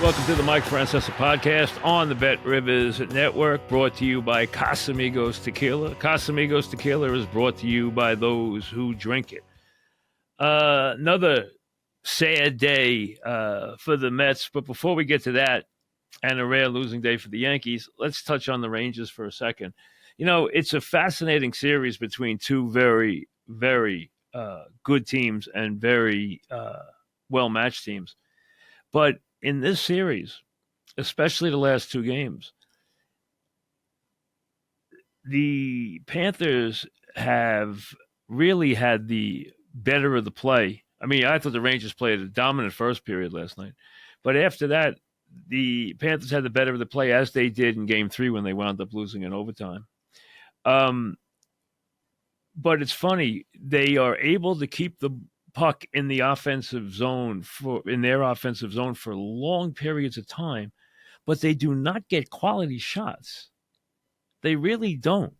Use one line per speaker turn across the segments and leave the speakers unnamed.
Welcome to the Mike Francesa podcast on the Bet Rivers Network, brought to you by Casamigos Tequila. Casamigos Tequila is brought to you by those who drink it. Another sad day for the Mets, but before we get to that, and a rare losing day for the Yankees, let's touch on the Rangers for a second. You know, it's a fascinating series between two very, very good teams and very well-matched teams. But in this series, especially the last two games, the Panthers have really had the better of the play. I mean, I thought the Rangers played a dominant first period last night. But after that, the Panthers had the better of the play, as they did in Game 3 when they wound up losing in overtime. But it's funny. They are able to keep the puck in the offensive zone for long periods of time, but they do not get quality shots. They really don't.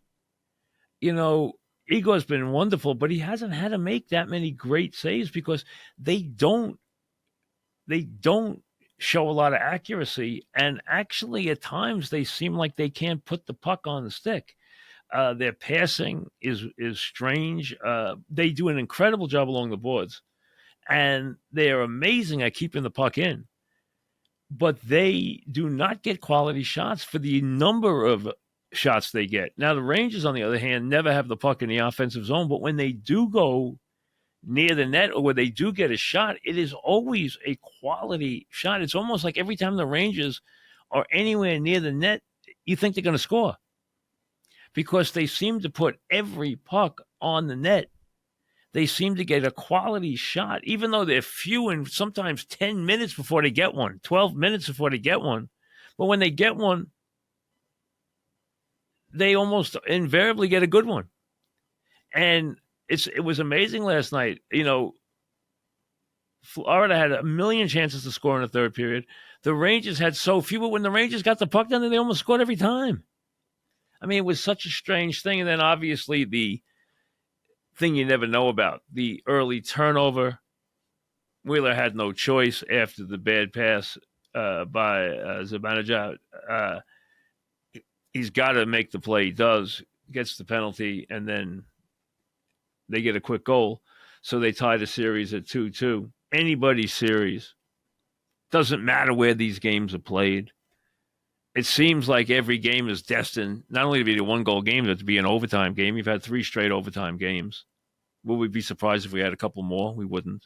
You know, Igor's been wonderful, but he hasn't had to make that many great saves because they don't show a lot of accuracy, and actually at times they seem like they can't put the puck on the stick. Their passing is strange. They do an incredible job along the boards, and they are amazing at keeping the puck in. But they do not get quality shots for the number of shots they get. Now, the Rangers, on the other hand, never have the puck in the offensive zone, but when they do go near the net or where they do get a shot, it is always a quality shot. It's almost like every time the Rangers are anywhere near the net, you think they're going to score, because they seem to put every puck on the net. They seem to get a quality shot, even though they're few and sometimes 10 minutes before they get one, 12 minutes before they get one. But when they get one, they almost invariably get a good one. And it was amazing last night. You know, Florida had a million chances to score in the third period. The Rangers had so few, but when the Rangers got the puck down there, they almost scored every time. I mean, it was such a strange thing. And then obviously the thing you never know about, the early turnover. Wheeler had no choice after the bad pass by Zibanejad. He's got to make the play. He does, gets the penalty, and then they get a quick goal. So they tie the series at 2-2. Anybody's series. Doesn't matter where these games are played. It seems like every game is destined not only to be a one-goal game, but to be an overtime game. You've had 3 straight overtime games. Will we be surprised if we had a couple more? We wouldn't.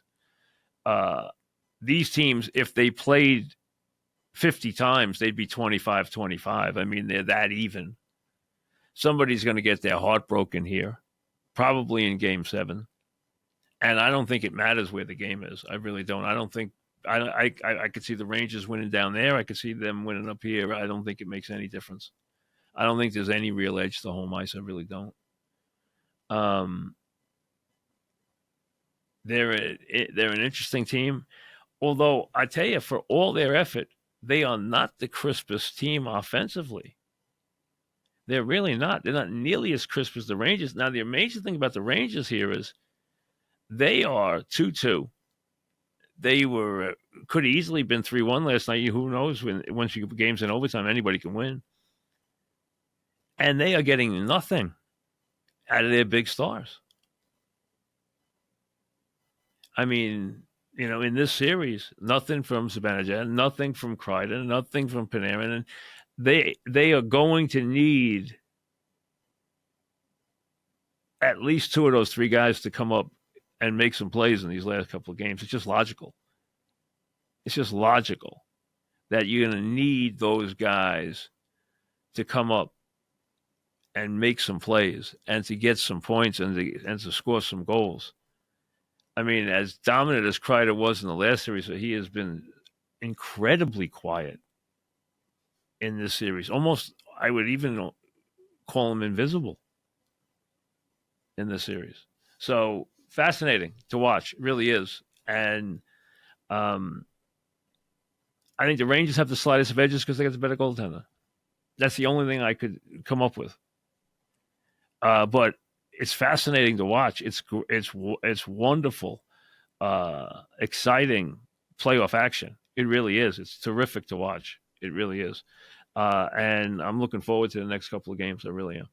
These teams, if they played 50 times, they'd be 25-25. I mean, they're that even. Somebody's going to get their heart broken here, probably in Game 7. And I don't think it matters where the game is. I really don't. I don't think I could see the Rangers winning down there. I could see them winning up here. I don't think it makes any difference. I don't think there's any real edge to home ice. I really don't. They're an interesting team. Although, I tell you, for all their effort, they are not the crispest team offensively. They're really not. They're not nearly as crisp as the Rangers. Now, the amazing thing about the Rangers here is they are 2-2. They could have easily been 3-1 last night. Who knows? Once you get games in overtime, anybody can win. And they are getting nothing out of their big stars. I mean, you know, in this series, nothing from Zibanejad, nothing from Crichton, nothing from Panarin. And they are going to need at least 2 of those 3 guys to come up and make some plays in these last couple of games. It's just logical. It's just logical that you're going to need those guys to come up and make some plays and to get some points and to score some goals. I mean, as dominant as Kreider was in the last series, he has been incredibly quiet in this series. Almost, I would even call him invisible in this series. So fascinating to watch. It really is. And I think the Rangers have the slightest of edges because they got the better goaltender. That's the only thing I could come up with. But it's fascinating to watch. It's wonderful, exciting playoff action. It really is. It's terrific to watch. It really is. And I'm looking forward to the next couple of games. I really am.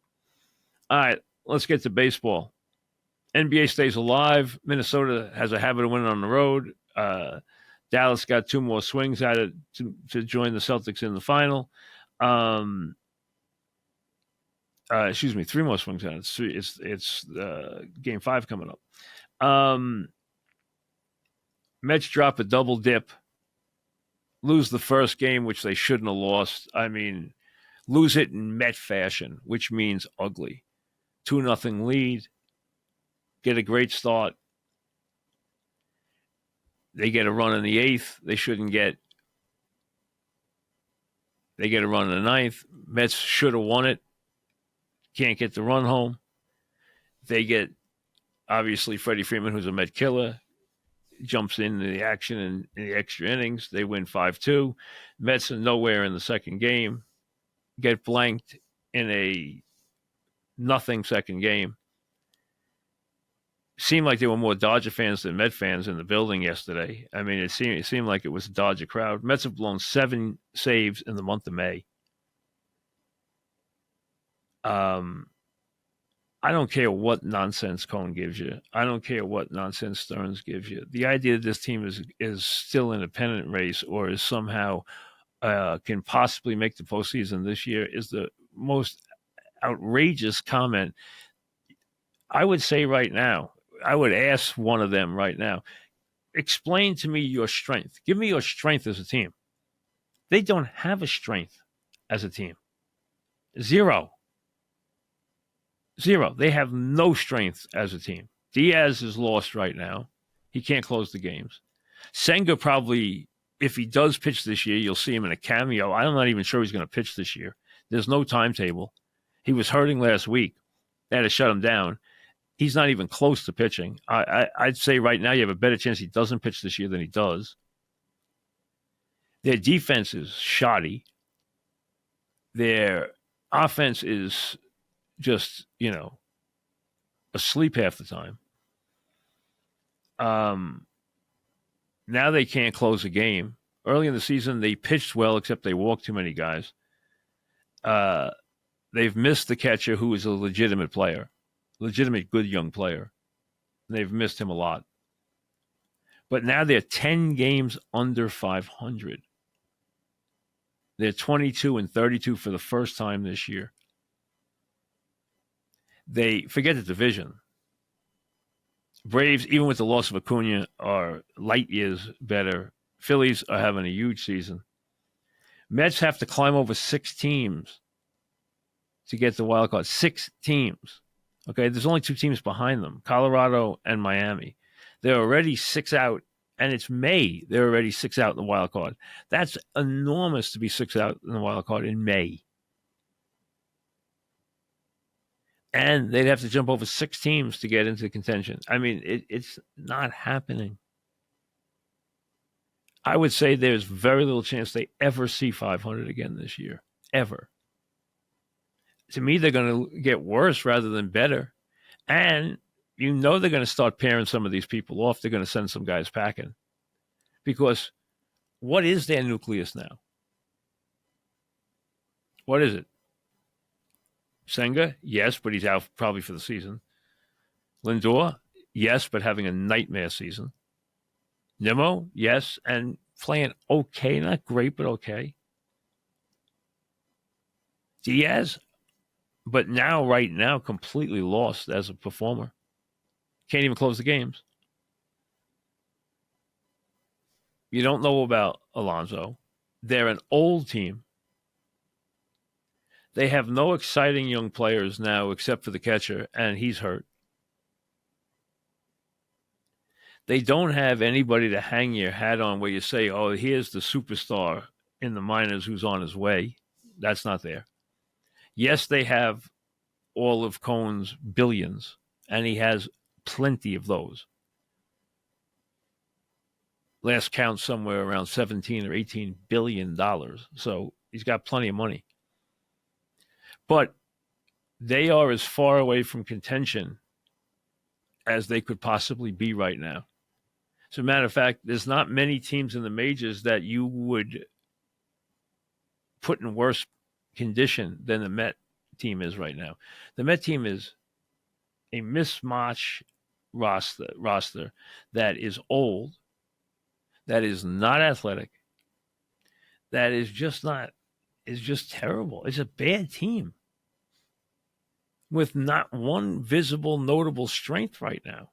All right, let's get to baseball. NBA stays alive. Minnesota has a habit of winning on the road. Dallas got 2 more swings at it to join the Celtics in the final. Excuse me, 3 more swings at it. It's game 5 coming up. Mets drop a double dip, lose the first game, which they shouldn't have lost. I mean, lose it in Met fashion, which means ugly. 2-0 lead. Get a great start. They get a run in the 8th. They shouldn't get. They get a run in the 9th. Mets should have won it. Can't get the run home. They get, obviously, Freddie Freeman, who's a Met killer, jumps into the action in the extra innings. They win 5-2. Mets are nowhere in the second game. Get blanked in a nothing second game. Seemed like there were more Dodger fans than Met fans in the building yesterday. I mean, it seemed like it was a Dodger crowd. Mets have blown 7 saves in the month of May. I don't care what nonsense Cohn gives you. I don't care what nonsense Stearns gives you. The idea that this team is still in a pennant race or is somehow can possibly make the postseason this year is the most outrageous comment. I would say right now, I would ask one of them right now, explain to me your strength. Give me your strength as a team. They don't have a strength as a team. Zero. They have no strength as a team. Diaz is lost right now. He can't close the games. Senga probably, if he does pitch this year, you'll see him in a cameo. I'm not even sure he's going to pitch this year. There's no timetable. He was hurting last week. They had to shut him down. He's not even close to pitching. I'd say right now you have a better chance he doesn't pitch this year than he does. Their defense is shoddy. Their offense is just, asleep half the time. Now they can't close a game. Early in the season, they pitched well, except they walked too many guys. They've missed the catcher, who is a legitimate player, legitimate good young player. They've missed him a lot. But now they're 10 games under 500. They're 22-32 for the first time this year. They forget the division. Braves, even with the loss of Acuna, are light years better. Phillies are having a huge season. Mets have to climb over 6 teams to get the wild card. 6 teams. Okay, there's only 2 teams behind them, Colorado and Miami. They're already 6 out, and it's May. They're already 6 out in the wild card. That's enormous to be 6 out in the wild card in May. And they'd have to jump over 6 teams to get into contention. I mean, it's not happening. I would say there's very little chance they ever see 500 again this year. Ever. To me, they're going to get worse rather than better. And they're going to start pairing some of these people off. They're going to send some guys packing. Because what is their nucleus now? What is it? Senga, yes, but he's out probably for the season. Lindor, yes, but having a nightmare season. Nimmo, yes, and playing okay, not great, but okay. Diaz, but right now, completely lost as a performer. Can't even close the games. You don't know about Alonso. They're an old team. They have no exciting young players now except for the catcher, and he's hurt. They don't have anybody to hang your hat on where you say, oh, here's the superstar in the minors who's on his way. That's not there. Yes, they have all of Cohn's billions, and he has plenty of those. Last count somewhere around $17 or $18 billion. So he's got plenty of money. But they are as far away from contention as they could possibly be right now. As a matter of fact, there's not many teams in the majors that you would put in worse condition than the Met team is right now. The Met team is a mismatch roster that is old, that is not athletic, that is just terrible. It's a bad team with not one visible, notable strength right now.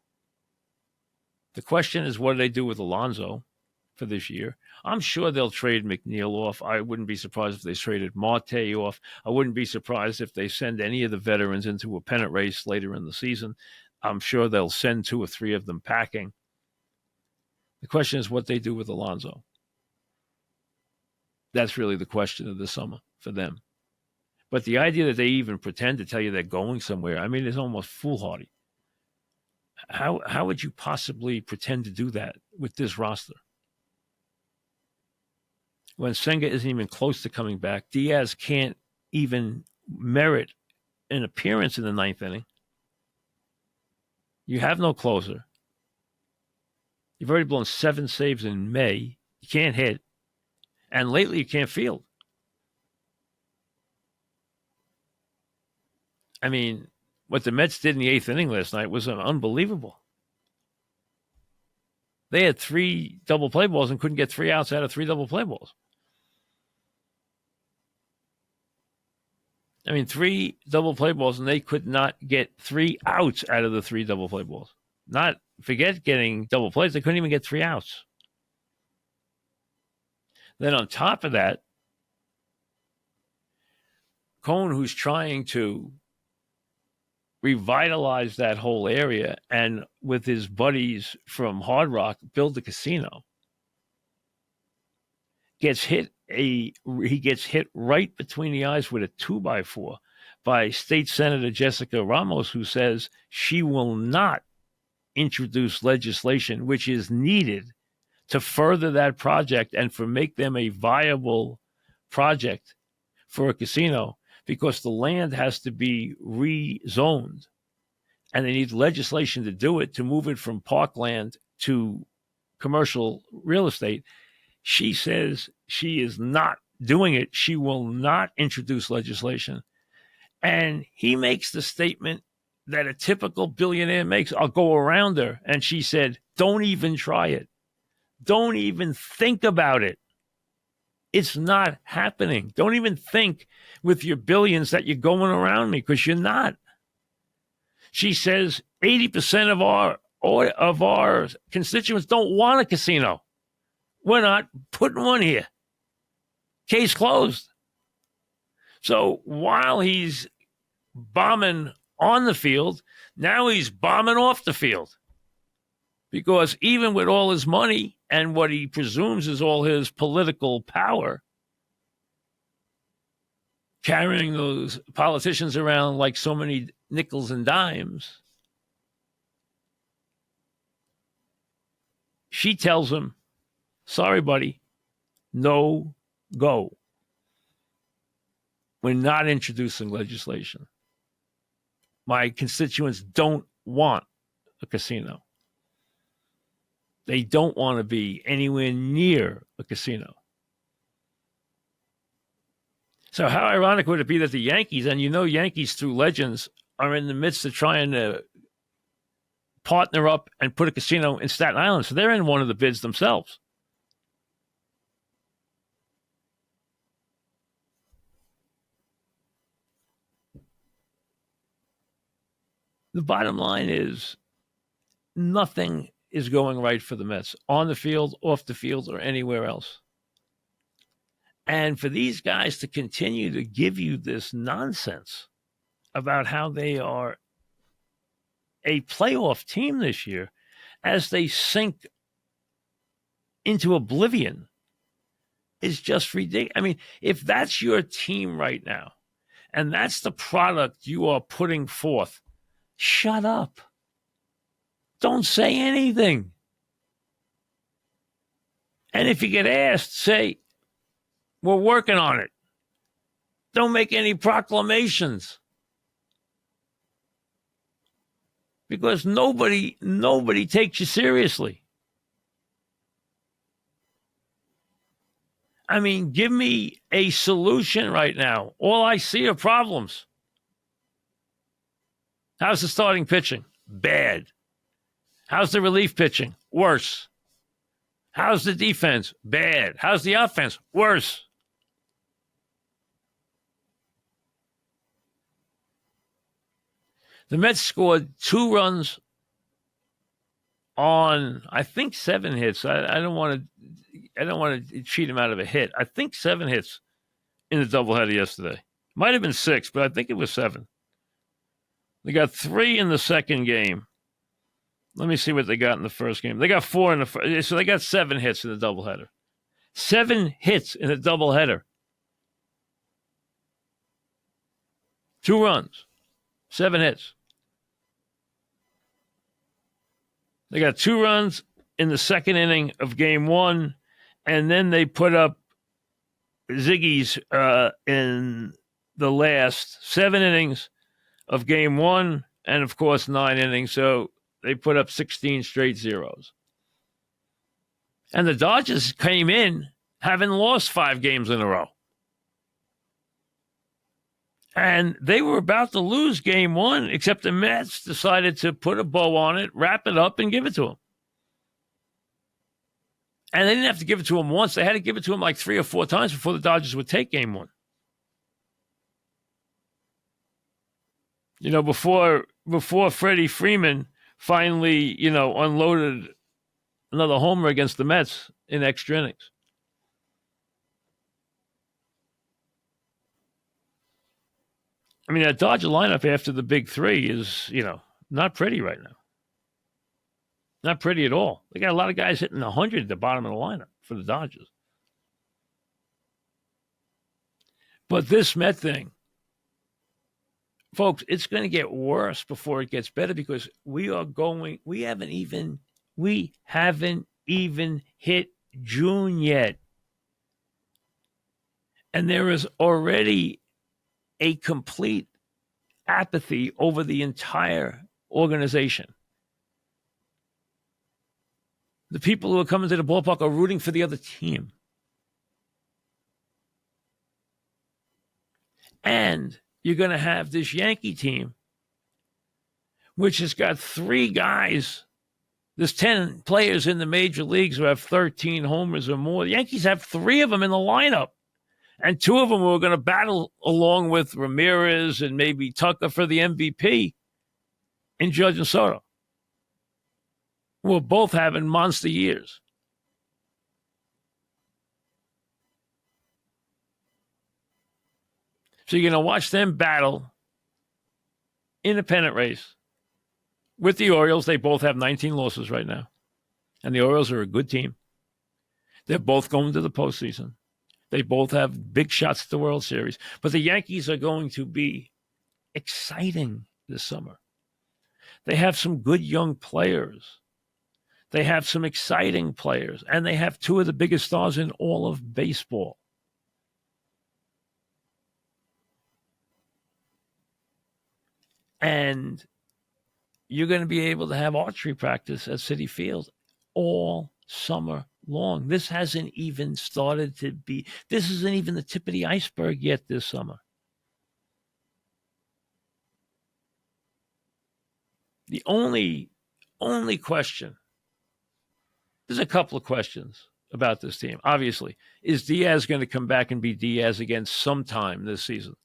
The question is, what do they do with Alonso for this year? I'm sure they'll trade McNeil off. I wouldn't be surprised if they traded Marte off. I wouldn't be surprised if they send any of the veterans into a pennant race later in the season. I'm sure they'll send 2 or 3 of them packing. The question is what they do with Alonso. That's really the question of the summer for them. But the idea that they even pretend to tell you they're going somewhere, I mean, it's almost foolhardy. How would you possibly pretend to do that with this roster? When Senga isn't even close to coming back, Diaz can't even merit an appearance in the 9th inning. You have no closer. You've already blown 7 saves in May. You can't hit. And lately you can't field. I mean, what the Mets did in the 8th inning last night was unbelievable. They had 3 double play balls and couldn't get 3 outs out of 3 double play balls. I mean, 3 double play balls, and they could not get 3 outs out of the 3 double play balls. Forget getting double plays, they couldn't even get 3 outs. Then on top of that, Cone, who's trying to revitalize that whole area and with his buddies from Hard Rock build a casino, he gets hit right between the eyes with a 2x4 by State Senator Jessica Ramos, who says she will not introduce legislation which is needed to further that project and for make them a viable project for a casino, because the land has to be rezoned and they need legislation to do it, to move it from parkland to commercial real estate. She says she is not doing it. She will not introduce legislation. And he makes the statement that a typical billionaire makes: I'll go around her. And she said, don't even try it. Don't even think about it. It's not happening. Don't even think with your billions that you're going around me, because you're not. She says 80% of our constituents don't want a casino. We're not putting one here. Case closed. So while he's bombing on the field, now he's bombing off the field. Because even with all his money and what he presumes is all his political power, carrying those politicians around like so many nickels and dimes, she tells him, sorry, buddy, no go. We're not introducing legislation. My constituents don't want a casino. They don't want to be anywhere near a casino. So how ironic would it be that the Yankees, and you know Yankees through legends, are in the midst of trying to partner up and put a casino in Staten Island. So they're in one of the bids themselves. The bottom line is nothing is going right for the Mets on the field, off the field, or anywhere else. And for these guys to continue to give you this nonsense about how they are a playoff team this year as they sink into oblivion is just ridiculous. I mean, if that's your team right now and that's the product you are putting forth, shut up. Don't say anything. And if you get asked, say, we're working on it. Don't make any proclamations. Because nobody takes you seriously. I mean, give me a solution right now. All I see are problems. How's the starting pitching? Bad. How's the relief pitching? Worse. How's the defense? Bad. How's the offense? Worse. The Mets scored 2 runs on, I think, 7 hits. I don't want to cheat him out of a hit. I think 7 hits in the doubleheader yesterday. Might have been 6, but I think it was 7. They got 3 in the second game. Let me see what they got in the first game. They got 4 in the first. So they got 7 hits in the doubleheader. 7 hits in a doubleheader. 2 runs. 7 hits. They got 2 runs in the second inning of game 1, and then they put up Ziggy's in the last 7 innings of game 1, and of course 9 innings. So they put up 16 straight zeros. And the Dodgers came in having lost 5 games in a row. And they were about to lose game 1, except the Mets decided to put a bow on it, wrap it up, and give it to them. And they didn't have to give it to him once. They had to give it to him like 3 or 4 times before the Dodgers would take game 1. You know, before Freddie Freeman finally, unloaded another homer against the Mets in extra innings. I mean, that Dodger lineup after the big 3 is, not pretty right now. Not pretty at all. They got a lot of guys hitting 100 at the bottom of the lineup for the Dodgers. But this Met thing, folks, it's going to get worse before it gets better because we haven't even hit June yet. And there is already a complete apathy over the entire organization. The people who are coming to the ballpark are rooting for the other team. And you're going to have this Yankee team, which has got 3 guys. There's 10 players in the major leagues who have 13 homers or more. The Yankees have 3 of them in the lineup. And 2 of them were going to battle along with Ramirez and maybe Tucker for the MVP in Judge and Soto. We're both having monster years. So you're going to watch them battle in a pennant race with the Orioles. They both have 19 losses right now. And the Orioles are a good team. They're both going to the postseason. They both have big shots at the World Series. But the Yankees are going to be exciting this summer. They have some good young players. They have some exciting players. And they have 2 of the biggest stars in all of baseball. And you're going to be able to have archery practice at Citi Field all summer long. This hasn't even started to be, this isn't even the tip of the iceberg yet this summer. The only question, there's a couple of questions about this team. Obviously, is Diaz going to come back and be Diaz again sometime this season?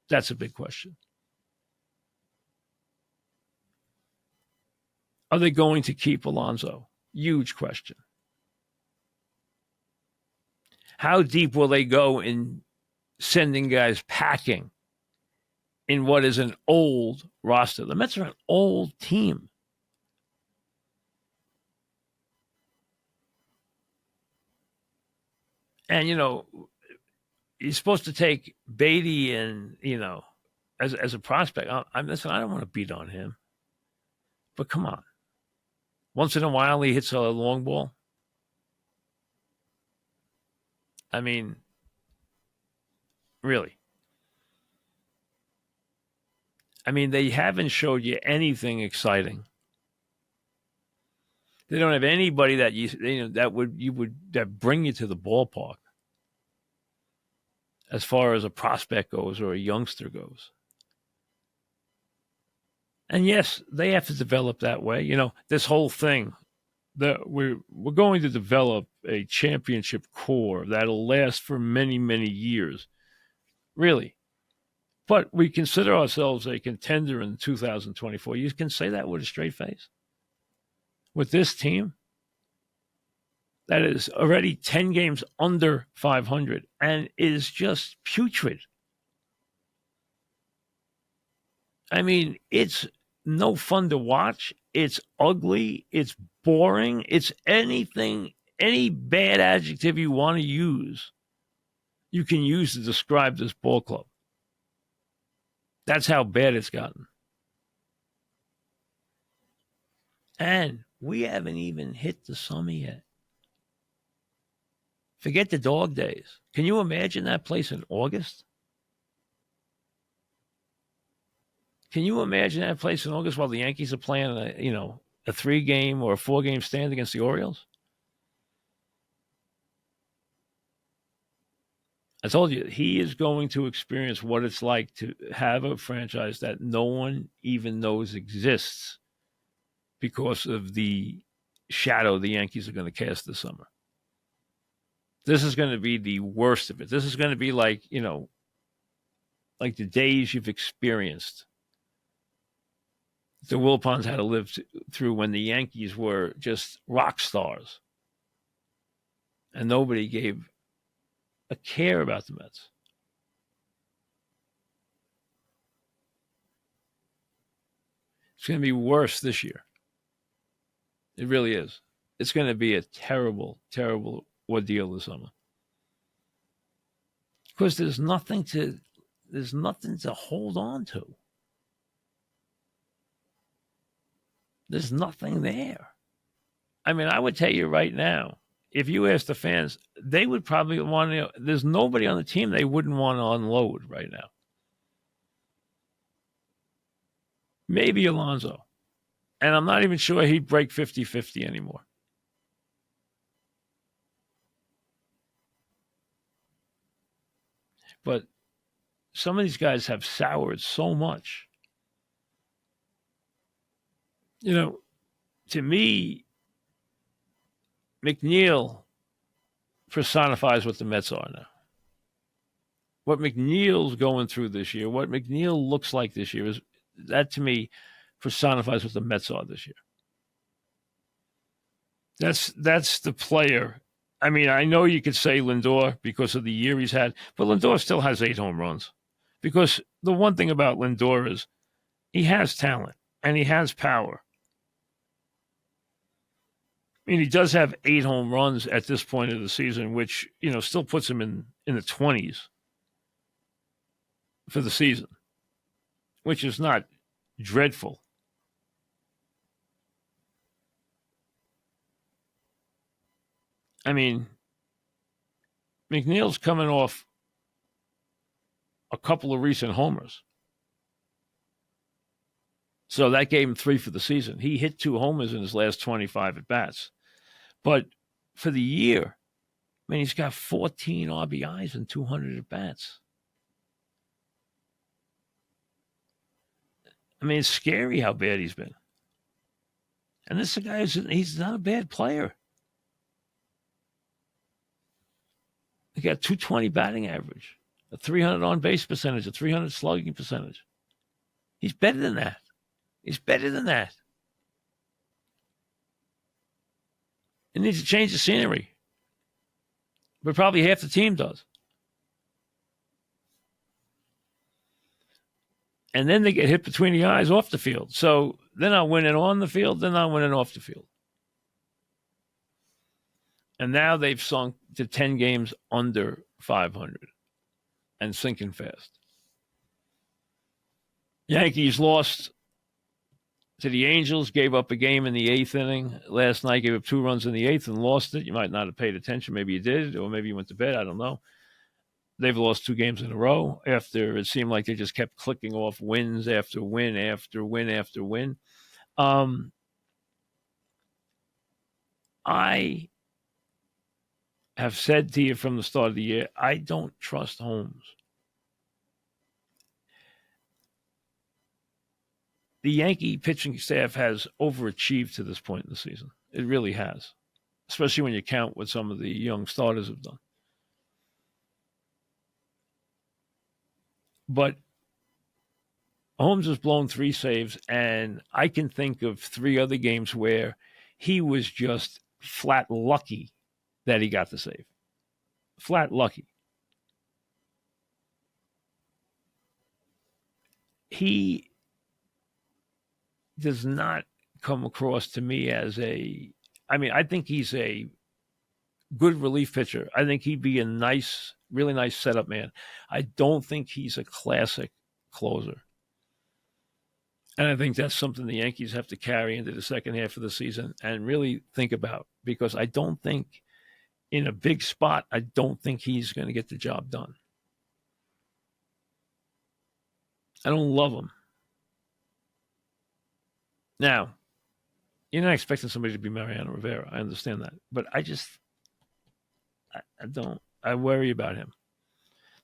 That's a big question. Are they going to keep Alonso? Huge question. How deep will they go in sending guys packing in what is an old roster? The Mets are an old team. And, you're supposed to take Beatty and, as a prospect. Listen, I don't want to beat on him. But come on. Once in a while, he hits a long ball. I mean, really. I mean, they haven't showed you anything exciting. They don't have anybody that that bring you to the ballpark. as far as a prospect goes or a youngster goes. And yes, they have to develop that way. This whole thing that we're going to develop a championship core that'll last for many, many years. Really. But we consider ourselves a contender in 2024. You can say that with a straight face. With this team that is already 10 games under 500 and is just putrid. I mean, it's no fun to watch. It's ugly. It's boring. It's anything, any bad adjective you want to use, you can use to describe this ball club. That's how bad it's gotten. And we haven't even hit the summer yet. Forget the dog days. Can you imagine that place in August? Can you imagine that place in August while the Yankees are playing a 3-game or a 4-game stand against the Orioles? I told you, he is going to experience what it's like to have a franchise that no one even knows exists because of the shadow the Yankees are going to cast this summer. This is going to be the worst of it. This is going to be like the days you've experienced. The Wilpons had to live through when the Yankees were just rock stars. And nobody gave a care about the Mets. It's going to be worse this year. It really is. It's going to be a terrible, terrible ordeal this summer. Because there's nothing to hold on to. There's nothing there. I mean, I would tell you right now, if you ask the fans, they would probably want to. There's nobody on the team they wouldn't want to unload right now. Maybe Alonso. And I'm not even sure he'd break 50-50 anymore. But some of these guys have soured so much. To me, McNeil personifies what the Mets are now. What McNeil's going through this year, what McNeil looks like this year, that to me personifies what the Mets are this year. That's the player. I mean, I know you could say Lindor because of the year he's had, but Lindor still has 8 home runs. Because the one thing about Lindor is he has talent and he has power. I mean, he does have 8 home runs at this point of the season, which, still puts him in the 20s for the season, which is not dreadful. I mean, McNeil's coming off a couple of recent homers. So that gave him 3 for the season. He hit 2 homers in his last 25 at-bats. But for the year, I mean, he's got 14 RBIs and 200 at-bats. I mean, it's scary how bad he's been. And this guy, he's not a bad player. He got 220 batting average, a 300 on-base percentage, a 300 slugging percentage. He's better than that. He's better than that. It needs to change the scenery. But probably half the team does. And then they get hit between the eyes off the field. So they're not winning on the field, they're not winning off the field. And now they've sunk to 10 games under 500 and sinking fast. Yankees lost to the Angels, gave up a game in the 8th inning. Last night, gave up 2 runs in the 8th and lost it. You might not have paid attention. Maybe you did, or maybe you went to bed. I don't know. They've lost 2 games in a row after it seemed like they just kept clicking off wins after win after win after win. I have said to you from the start of the year, I don't trust Holmes. The Yankee pitching staff has overachieved to this point in the season. It really has, especially when you count what some of the young starters have done. But Holmes has blown 3 saves, and I can think of 3 other games where he was just flat lucky that he got the save. Flat lucky. He does not come across to me as I think he's a good relief pitcher. I think he'd be a nice, really nice setup man. I don't think he's a classic closer. And I think that's something the Yankees have to carry into the second half of the season and really think about, because I don't think in a big spot, I don't think he's going to get the job done. I don't love him. Now, you're not expecting somebody to be Mariano Rivera. I understand that. But I don't. I worry about him.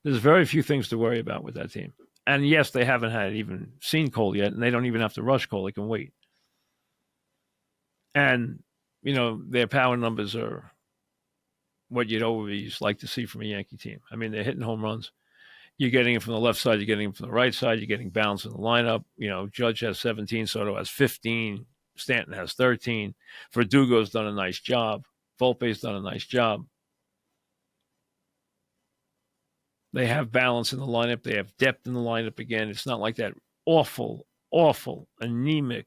There's very few things to worry about with that team. And yes, they haven't even seen Cole yet, and they don't even have to rush Cole. They can wait. And, their power numbers are what you'd always like to see from a Yankee team. I mean, they're hitting home runs. You're getting it from the left side. You're getting it from the right side. You're getting balance in the lineup. Judge has 17. Soto has 15. Stanton has 13. Verdugo's done a nice job. Volpe's done a nice job. They have balance in the lineup. They have depth in the lineup again. It's not like that awful, anemic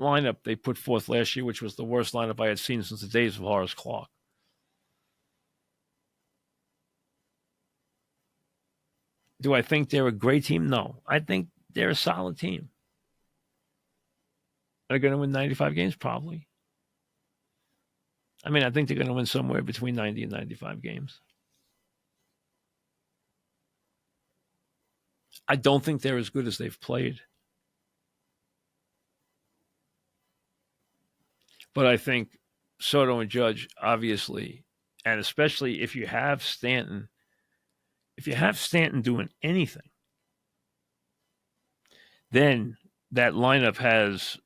lineup they put forth last year, which was the worst lineup I had seen since the days of Horace Clarke. Do I think they're a great team? No. I think they're a solid team. Are they going to win 95 games? Probably. I think they're going to win somewhere between 90 and 95 games. I don't think they're as good as they've played. But I think Soto and Judge, obviously, and especially if you have Stanton doing anything, then that lineup has,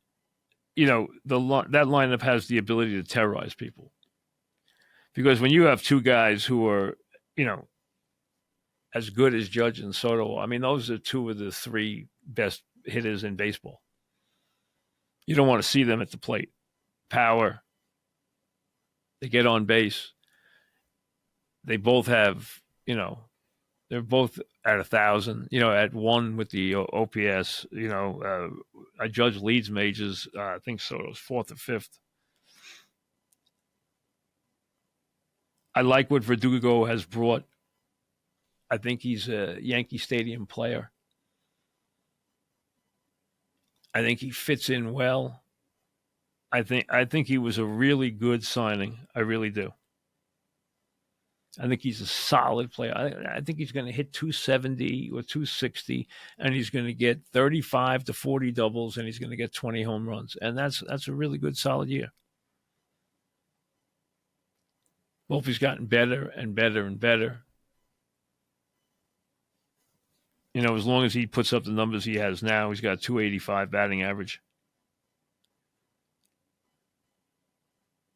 that lineup has the ability to terrorize people. Because when you have 2 guys who are, as good as Judge and Soto, those are 2 of the 3 best hitters in baseball. You don't want to see them at the plate. Power. They get on base. They both have, they're both at 1,000, at 1 with the OPS. A Judge leads majors. I think Soto's 4th or 5th. I like what Verdugo has brought. I think he's a Yankee Stadium player. I think he fits in well. I think he was a really good signing. I really do. I think he's a solid player. I think he's going to hit 270 or 260, and he's going to get 35 to 40 doubles, and he's going to get 20 home runs. And that's a really good, solid year. Wolfie's gotten better and better and better. As long as he puts up the numbers he has now, he's got a 285 batting average.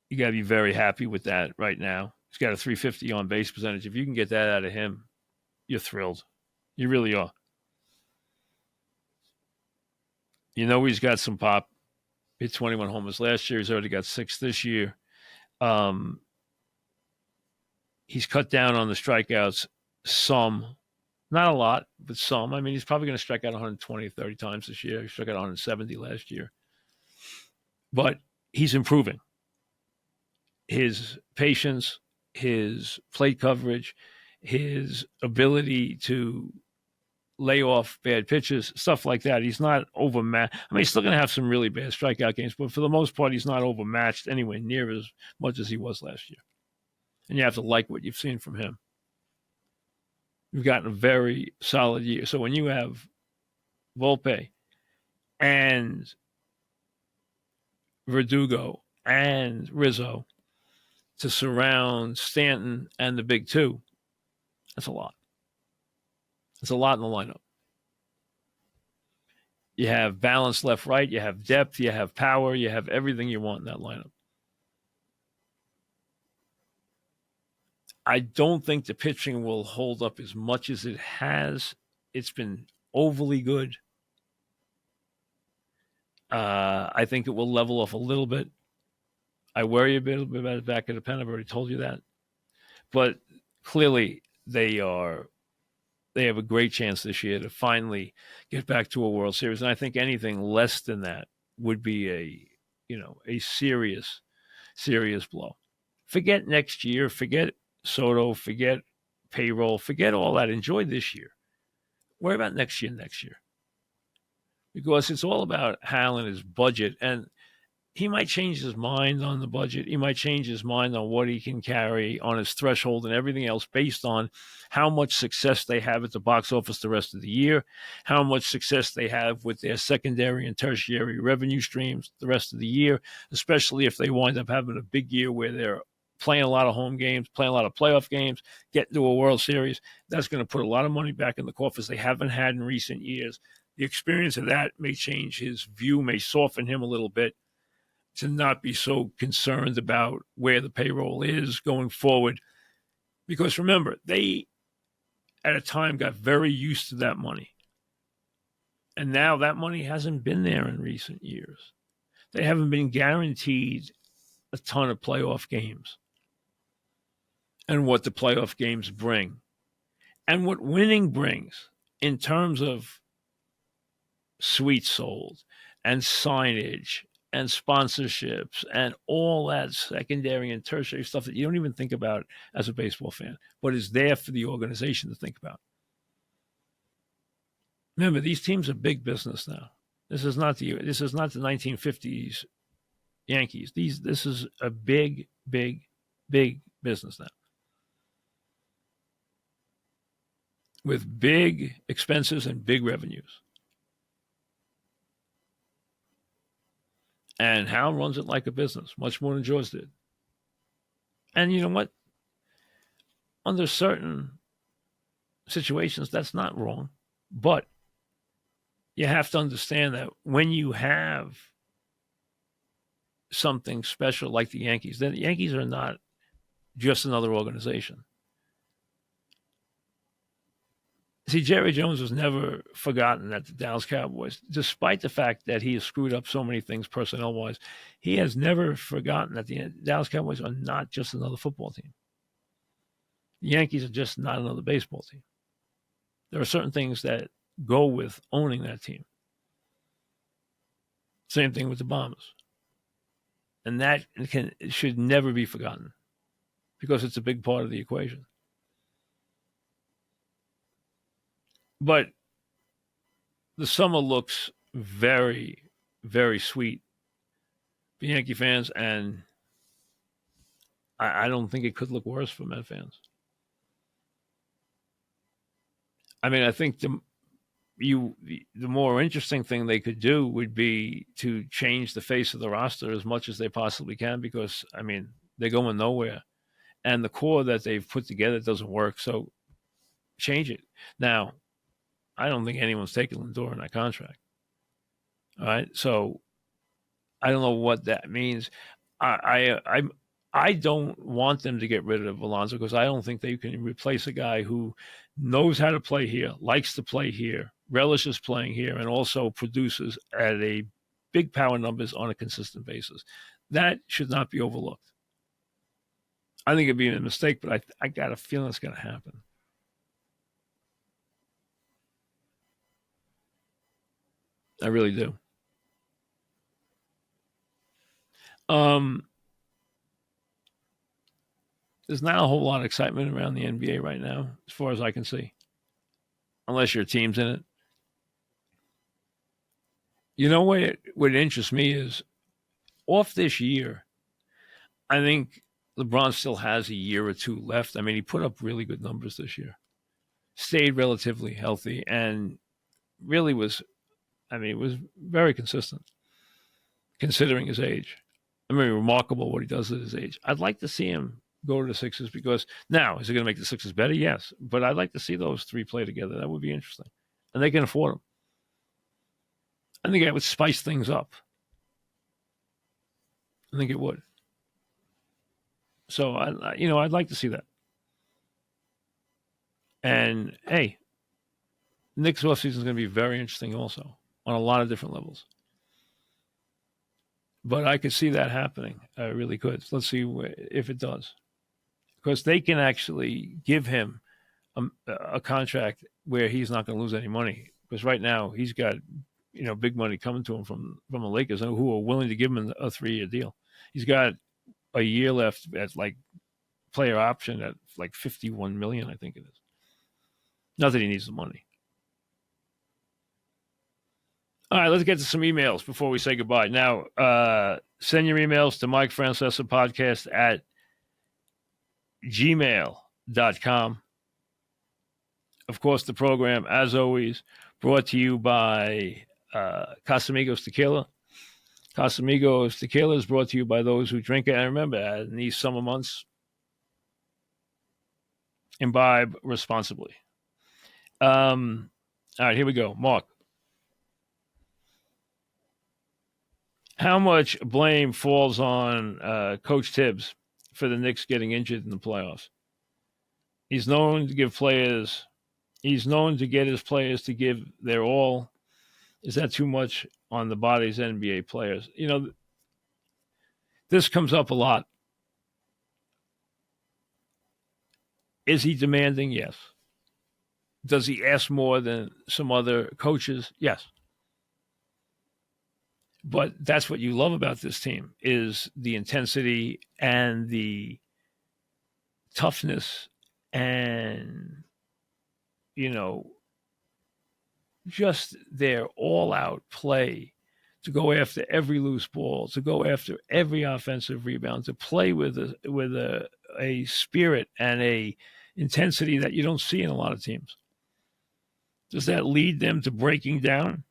You got to be very happy with that right now. He's got a 350 on base percentage. If you can get that out of him, you're thrilled. You really are. He's got some pop. He hit 21 homers last year. He's already got 6 this year. He's cut down on the strikeouts some. Not a lot, but some. He's probably going to strike out 120, 30 times this year. He struck out 170 last year. But he's improving. His patience, his plate coverage, his ability to lay off bad pitches, stuff like that. He's not overmatched. He's still going to have some really bad strikeout games, but for the most part, he's not overmatched anywhere near as much as he was last year. And you have to like what you've seen from him. You've gotten a very solid year. So when you have Volpe and Verdugo and Rizzo, to surround Stanton and the big two, that's a lot. It's a lot in the lineup. You have balance left, right. You have depth. You have power. You have everything you want in that lineup. I don't think the pitching will hold up as much as it has. It's been overly good. I think it will level off a little bit. I worry a bit about the back of the pen. I've already told you that. But clearly, they have a great chance this year to finally get back to a World Series. And I think anything less than that would be a serious blow. Forget next year. Forget Soto. Forget payroll. Forget all that. Enjoy this year. Worry about next year. Because it's all about Hal and his budget. And he might change his mind on the budget. He might change his mind on what he can carry on his threshold and everything else based on how much success they have at the box office the rest of the year, how much success they have with their secondary and tertiary revenue streams the rest of the year, especially if they wind up having a big year where they're playing a lot of home games, playing a lot of playoff games, getting to a World Series. That's going to put a lot of money back in the coffers they haven't had in recent years. The experience of that may change his view, may soften him a little bit, to not be so concerned about where the payroll is going forward. Because remember, they at a time got very used to that money. And now that money hasn't been there in recent years. They haven't been guaranteed a ton of playoff games and what the playoff games bring and what winning brings in terms of suites sold and signage and sponsorships and all that secondary and tertiary stuff that you don't even think about as a baseball fan, but is there for the organization to think about. Remember, these teams are big business now. This is not the 1950s Yankees. This is a big business now, with big expenses and big revenues. And Hal runs it like a business, much more than George did. And you know what? Under certain situations, that's not wrong. But you have to understand that when you have something special like the Yankees, then the Yankees are not just another organization. See, Jerry Jones was never forgotten at the Dallas Cowboys, despite the fact that he has screwed up so many things personnel-wise. He has never forgotten that the Dallas Cowboys are not just another football team. The Yankees are just not another baseball team. There are certain things that go with owning that team. Same thing with the Bombers. And that should never be forgotten because it's a big part of the equation. But the summer looks very, very sweet for Yankee fans, and I don't think it could look worse for Met fans. I mean, I think the more interesting thing they could do would be to change the face of the roster as much as they possibly can, because, I mean, they're going nowhere. And the core that they've put together doesn't work, so change it. Now, I don't think anyone's taking Lindor in that contract. All right, so I don't know what that means. I don't want them to get rid of Alonso because I don't think they can replace a guy who knows how to play here, likes to play here, relishes playing here, and also produces at a big power numbers on a consistent basis. That should not be overlooked. I think it'd be a mistake, but I got a feeling it's going to happen. I really do. There's not a whole lot of excitement around the NBA right now, as far as I can see, unless your team's in it. You know what interests me is off this year, I think LeBron still has a year or two left. I mean, he put up really good numbers this year, stayed relatively healthy, and really was very consistent considering his age. I mean, remarkable what he does at his age. I'd like to see him go to the Sixers because now, is it going to make the Sixers better? Yes. But I'd like to see those three play together. That would be interesting. And they can afford them. I think that would spice things up. I think it would. So, I'd like to see that. And, hey, Knicks offseason is going to be very interesting also on a lot of different levels. But I could see that happening. I really could. Let's see if it does. Because they can actually give him a contract where he's not going to lose any money. Because right now he's got, big money coming to him from the Lakers who are willing to give him a 3-year deal. He's got a year left at like player option at like $51 million, I think it is. Not that he needs the money. All right, let's get to some emails before we say goodbye. Now, send your emails to Mike Francesa Podcast at gmail.com. Of course, the program, as always, brought to you by Casamigos Tequila. Casamigos Tequila is brought to you by those who drink it. And remember, in these summer months, imbibe responsibly. All right, here we go. Mark. How much blame falls on Coach Tibbs for the Knicks getting injured in the playoffs? He's known to get his players to give their all. Is that too much on the bodies of NBA players? This comes up a lot. Is he demanding? Yes. Does he ask more than some other coaches? Yes. But that's what you love about this team is the intensity and the toughness and, just their all-out play to go after every loose ball, to go after every offensive rebound, to play with a spirit and a intensity that you don't see in a lot of teams. Does that lead them to breaking down?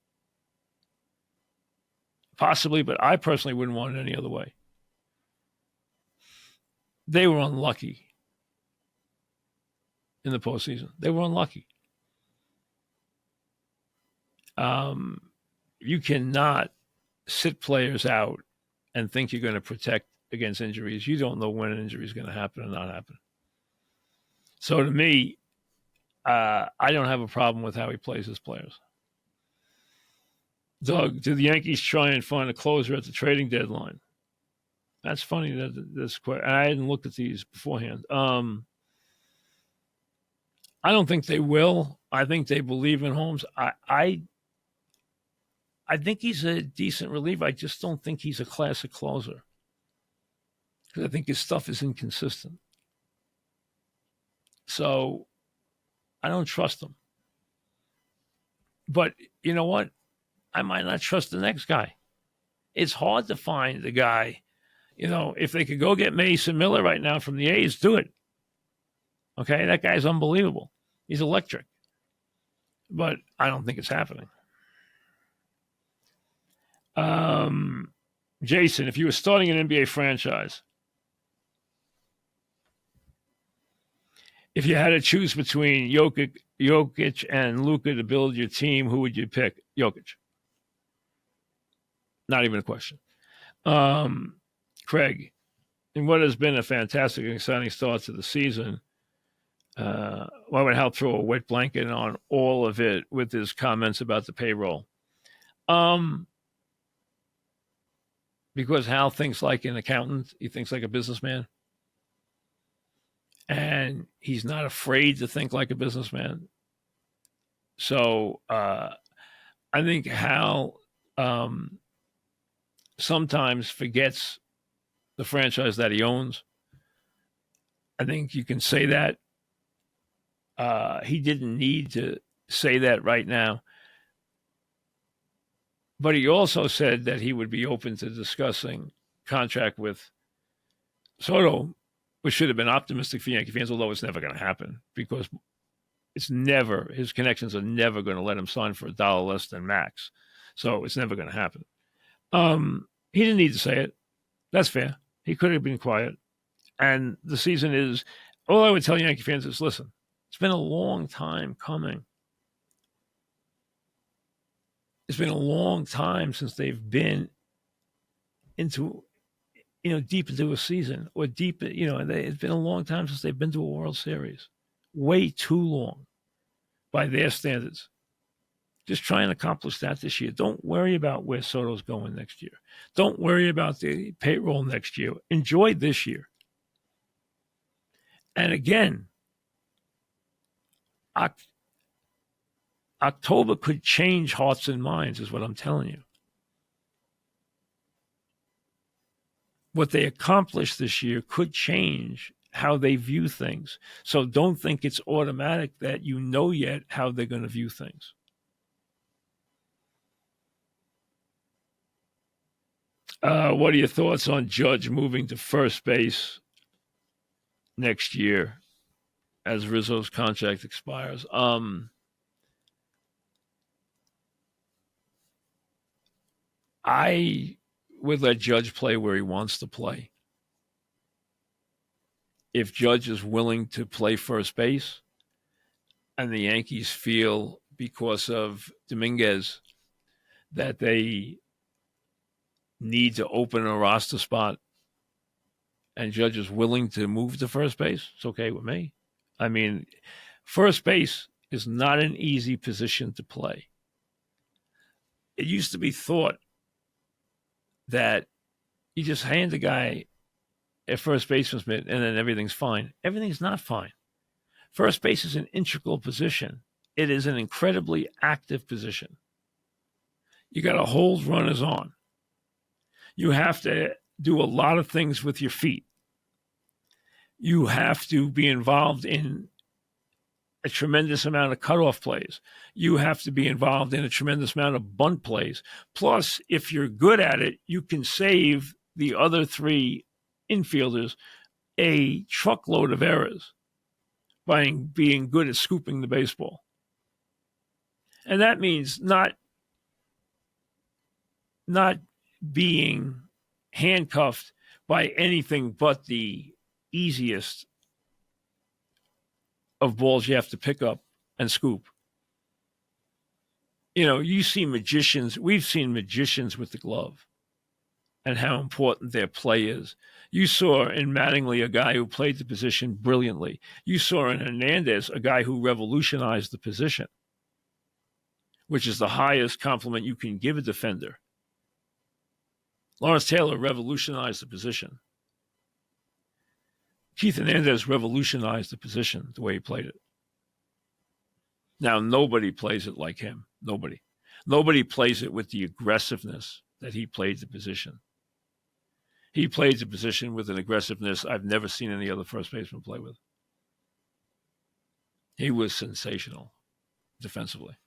Possibly, but I personally wouldn't want it any other way. They were unlucky in the postseason. They were unlucky. You cannot sit players out and think you're going to protect against injuries. You don't know when an injury is going to happen or not happen. So to me, I don't have a problem with how he plays his players. Doug, did the Yankees try and find a closer at the trading deadline? That's funny that this question. I hadn't looked at these beforehand. I don't think they will. I think they believe in Holmes. I think he's a decent reliever. I just don't think he's a classic closer. Because I think his stuff is inconsistent. So I don't trust him. But you know what? I might not trust the next guy. It's hard to find the guy. If they could go get Mason Miller right now from the A's, do it. Okay, that guy's unbelievable. He's electric. But I don't think it's happening. Jason, if you were starting an NBA franchise, if you had to choose between Jokic and Luka to build your team, who would you pick? Jokic. Not even a question. Craig, in what has been a fantastic and exciting start to the season, why would Hal throw a wet blanket on all of it with his comments about the payroll? Because Hal thinks like an accountant. He thinks like a businessman. And he's not afraid to think like a businessman. So I think Hal sometimes forgets the franchise that he owns. I think you can say that. He didn't need to say that right now. But he also said that he would be open to discussing contract with Soto, which should have been optimistic for Yankee fans, although it's never going to happen because his connections are never going to let him sign for $1 less than max. So it's never going to happen. He didn't need to say it. That's fair. He could have been quiet. And the season is, all I would tell Yankee fans is listen, it's been a long time coming. It's been a long time since they've been into, deep into a season or deep, it's been a long time since they've been to a World Series. Way too long by their standards. Just try and accomplish that this year. Don't worry about where Soto's going next year. Don't worry about the payroll next year. Enjoy this year. And again, October could change hearts and minds, is what I'm telling you. What they accomplish this year could change how they view things. So don't think it's automatic that you know yet how they're going to view things. What are your thoughts on Judge moving to first base next year as Rizzo's contract expires? I would let Judge play where he wants to play. If Judge is willing to play first base and the Yankees feel because of Dominguez that they need to open a roster spot and Judge is willing to move to first base, it's okay with me. I mean, first base is not an easy position to play. It used to be thought that you just hand a guy a first baseman's mitt and then everything's fine. Everything's not fine. First base is an integral position. It is an incredibly active position. You got to hold runners on. You have to do a lot of things with your feet. You have to be involved in a tremendous amount of cutoff plays. You have to be involved in a tremendous amount of bunt plays. Plus, if you're good at it, you can save the other three infielders a truckload of errors by being good at scooping the baseball. And that means not being handcuffed by anything but the easiest of balls you have to pick up and scoop. You see magicians. We've seen magicians with the glove and how important their play is. You saw in Mattingly a guy who played the position brilliantly. You saw in Hernandez a guy who revolutionized the position, which is the highest compliment you can give a defender. Lawrence Taylor revolutionized the position. Keith Hernandez revolutionized the position the way he played it. Now, nobody plays it like him. Nobody. Nobody plays it with the aggressiveness that he played the position. He played the position with an aggressiveness I've never seen any other first baseman play with. He was sensational defensively.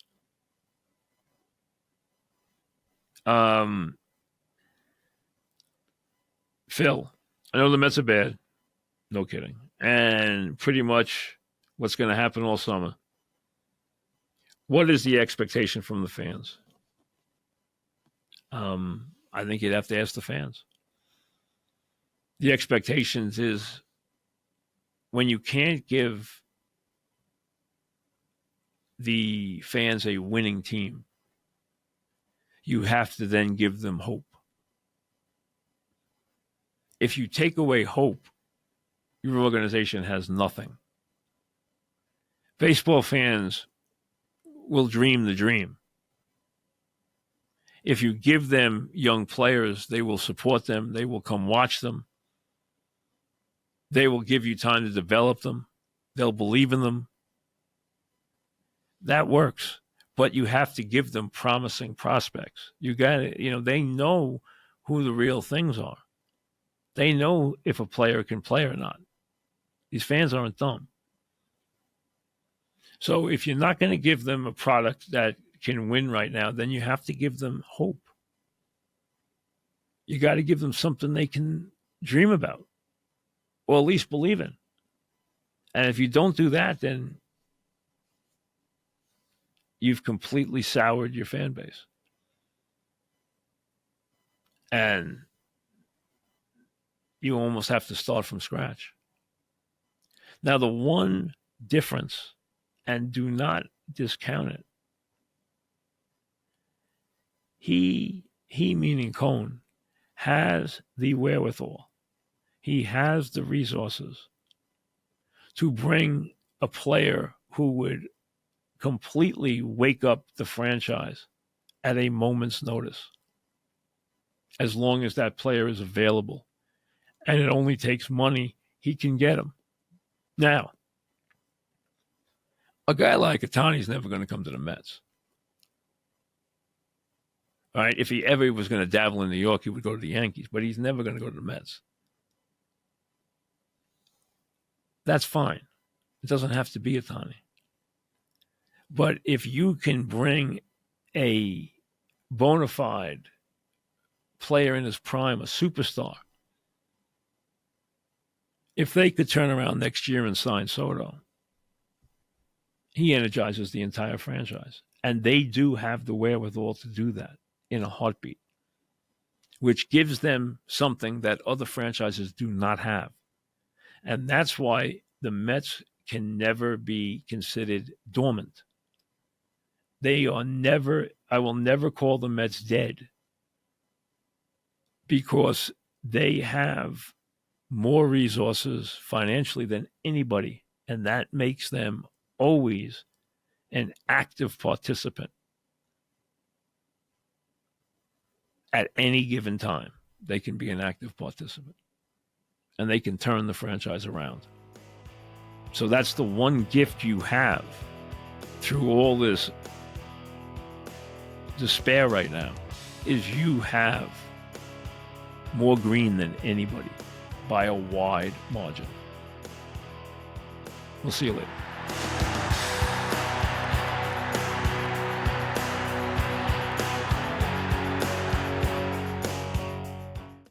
Phil, I know the Mets are bad. No kidding. And pretty much what's going to happen all summer. What is the expectation from the fans? I think you'd have to ask the fans. The expectations is when you can't give the fans a winning team, you have to then give them hope. If you take away hope, your organization has nothing. Baseball fans will dream the dream. If you give them young players, they will support them. They will come watch them. They will give you time to develop them. They'll believe in them. That works. But you have to give them promising prospects. You got to, they know who the real things are. They know if a player can play or not. These fans aren't dumb. So if you're not going to give them a product that can win right now, then you have to give them hope. You got to give them something they can dream about or at least believe in. And if you don't do that, then you've completely soured your fan base. And you almost have to start from scratch. Now, the one difference, and do not discount it, he meaning Cohn, has the wherewithal, he has the resources to bring a player who would completely wake up the franchise at a moment's notice, as long as that player is available. And it only takes money, he can get him. Now, a guy like Ohtani's never going to come to the Mets. All right, if he ever was going to dabble in New York, he would go to the Yankees, but he's never going to go to the Mets. That's fine. It doesn't have to be Ohtani. But if you can bring a bona fide player in his prime, a superstar, if they could turn around next year and sign Soto, he energizes the entire franchise. And they do have the wherewithal to do that in a heartbeat, which gives them something that other franchises do not have. And that's why the Mets can never be considered dormant. They are never, I will never call the Mets dead, because they have more resources financially than anybody. And that makes them always an active participant at any given time. They can be an active participant and they can turn the franchise around. So that's the one gift you have through all this despair right now, is you have more green than anybody by a wide margin. We'll see you later.